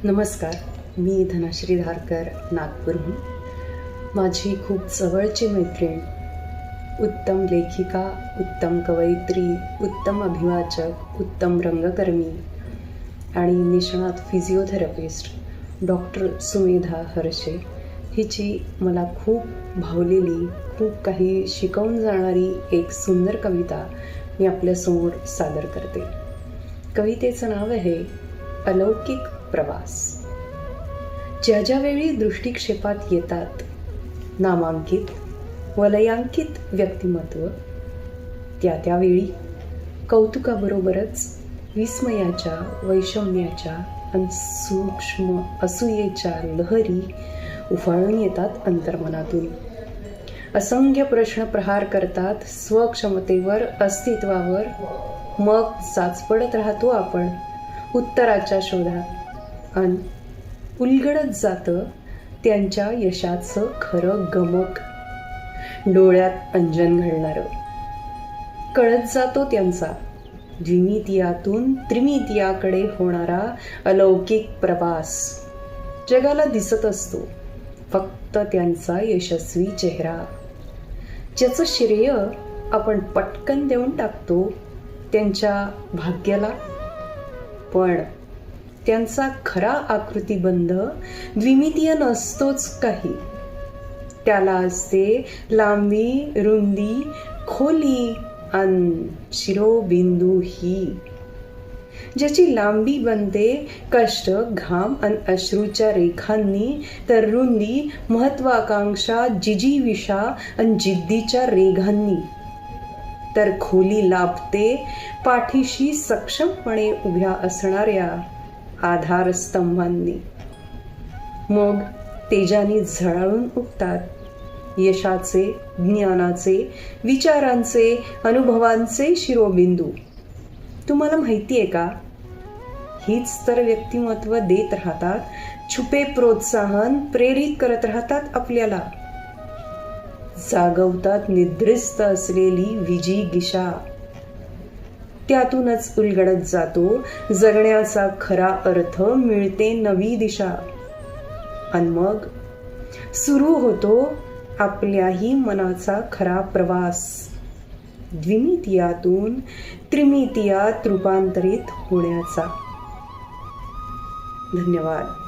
नमस्कार, मी धनश्री धारकर नागपूरहून. माझी खूप जवळची मैत्रीण, उत्तम लेखिका, उत्तम कवयित्री, उत्तम अभिवाचक, उत्तम रंगकर्मी आणि निष्णात फिजिओथेरपिस्ट डॉक्टर सुमेधा हर्षे हिची मला खूप भावलेली, खूप काही शिकवून जाणारी एक सुंदर कविता मी आपल्यासमोर सादर करते. कवितेचं नाव आहे अलौकिक प्रवास. ज्या ज्या वेळी दृष्टिक्षेपात येतात नामांकित वलयांकित व्यक्तिमत्व, त्या त्यावेळी कौतुकाबरोबरच विस्मयाच्या, वैषम्याच्या आणि सूक्ष्म असूयेच्या लहरी उफाळून येतात अंतर्मनातून. असंख्य प्रश्न प्रहार करतात स्वक्षमतेवर, अस्तित्वावर. मग चाचपडत राहतो आपण उत्तराच्या शोधात आणि उलगडत जातं त्यांच्या यशाचं खरं गमक. डोळ्यात अंजन घालणारं कळत जातो त्यांचा द्विमितीयातून त्रिमितीयाकडे होणारा अलौकिक प्रवास. जगाला दिसत असतो फक्त त्यांचा यशस्वी चेहरा, ज्याचं श्रेय आपण पटकन देऊन टाकतो त्यांच्या भाग्याला. पण त्यांचा खरा आकृतिबंध द्विमितीय नसतोच काही. त्याला असते लांबी, रुंदी, खोली आणि शिरोबिंदू ही, ज्याची लांबी बनते कष्ट, घाम आणि अश्रूच्या रेखांनी, तर रुंदी महत्वाकांक्षा, जिजीविषा आणि जिद्दीच्या रेघांनी, तर खोली लाभते पाठीशी सक्षमपणे उभ्या असणाऱ्या आधारस्तंभांनी. मग तेजाने झळाळून उठतात यशाचे, ज्ञानाचे, विचारांचे, अनुभवांचे शिरोबिंदू. तुम्हाला माहिती आहे का, हीच तर व्यक्तिमत्व देत राहतात छुपे प्रोत्साहन, प्रेरित करत राहतात आपल्याला, जागवतात निद्रिस्त असलेली विजिगिषा. त्यातूनच उलगडत जातो जगण्याचा खरा अर्थ, मिळते नवी दिशा. आणि मग सुरू होतो आपल्याही मनाचा खरा प्रवास, द्विमितीयातून त्रिमितीयात रूपांतरित होण्याचा. धन्यवाद.